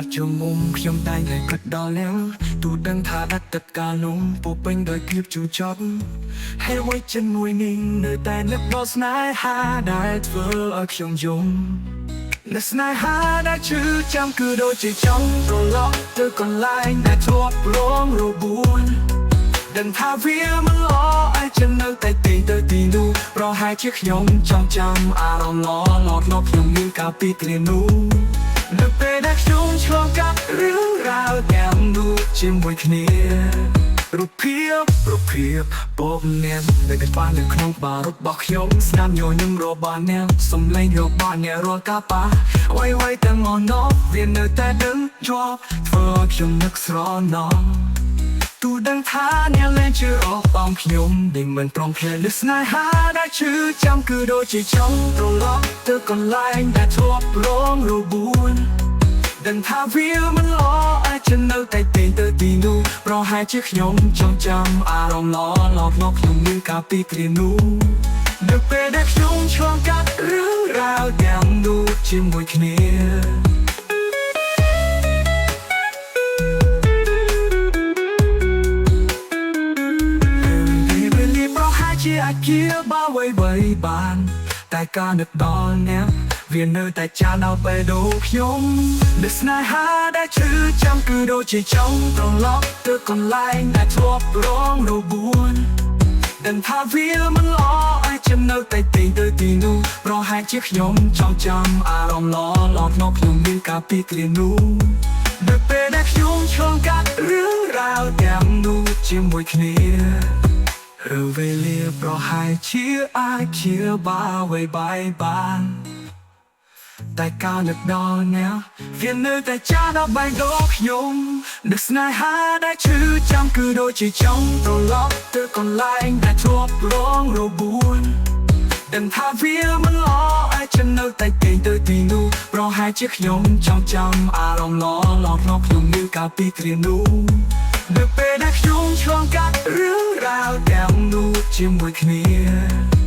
តជុំមុំខ្ញុំតែងតែគិតដល់អ្នកទូដឹងថាដាច់ទឹកកាលនោះពោពេញដោយភាពជូរចត់ហើយអ្វីជាមួយនឹងនៅតែនឹកដល់ស្នេហាដែលធ្វើឲ្យខ្ញុំយំและស្នេហាដែលឈឺចាំគឺដូចជាចង់ត្រឡប់ទៅកន្លែងដែលធ្លាប់រងរបួនដឹងថាវាមិនល្អឲ្យฉันនៅតែទីទៅទីនោះប្រហែលជាខ្ញុំចង់ចាំអារម្មណ៍ល្អៗក្នុងខ្ញុំមានកាលពីគ្រានោះនៅពេលដែលខ្ញុំឆ្លងកាត់រឿងរ៉ាវទាំងនោះជាមួយគ្នារូបភាពបបអ្នកដែលបាននៅក្នុងបាររបស់ខ្ញុំស្នាមញញឹមរបស់អ្នកសំឡេងរបស់អ្នករាល់ការប៉ះអ្វីទាំងអស់នោះវានៅតែដឹងជាប់ធ្វើឲ្យខ្ញុំនឹកស្រណោះទូដឹងថាអ្នកលែងជឿអស់បងខ្ញុំដែលមិនព្រមភ្លេចលើស្នេហាដែលឈឺចាំគឺដូចជាចង់ត្រឡប់ទៅកន្លែងដែលធ្លាប់រងរបួនដឹងថាវាមិនល្អអាចฉันនៅតែទីទៅទីនោះប្រហែលជាខ្ញុំចង់ចាំអារម្មណ៍ល្អៗមកខ្ញុំមានកាលពីគ្រានោះនៅពេលដែលខ្ញុំឆ្លងកាត់រឿងរ៉ាវទាំងនោះជាមួយគ្នាជាអាចគៀបើអ្វីបានតែការនឹកដល់អ្នកវានៅតែចាំដល់ពេលដូចខ្ញុំលើស្នេហាដែលឈឺចាំគឺដូចជាចង់ត្រឡប់ទៅកន្លែងដែលធ្លាប់រងរបួនដឹងថាវាមិនល្អឲ្យฉันនៅតែទីទៅទីនោះប្រហែលជាខ្ញុំចង់ចាំអារម្មណ៍ល្អៗក្នុងខ្ញុំមានកាលពីគ្រានោះនៅពេលដែលខ្ញុំឆ្លងកាត់រឿងរ៉ាវទាំងនោះជាមួយគ្នាឬវេលាប្រហែលជាអាចជាបាវៃបាយបានតែការនឹកដល់អ្នកវានៅតែចាំដល់បែកដល់ខ្ញុំនឹកស្នេហាដែលឈឺចាំគឺដូចជាចង់ត្រឡប់ទៅកន្លែងដែលធ្លាប់រងរបួនដឹងថាវាមិនល្អឲ្យฉันនៅតែទីទៅទីនោះប្រហែលជាខ្ញុំចង់ចាំអារម្មណ៍ល្អៗក្នុងខ្ញុំមានកាលពីគ្រានោះនៅពេលដែលខ្ញុំឆ្លងកាត់រឿងរ៉ាវទាំងនោះជាមួយគ្នា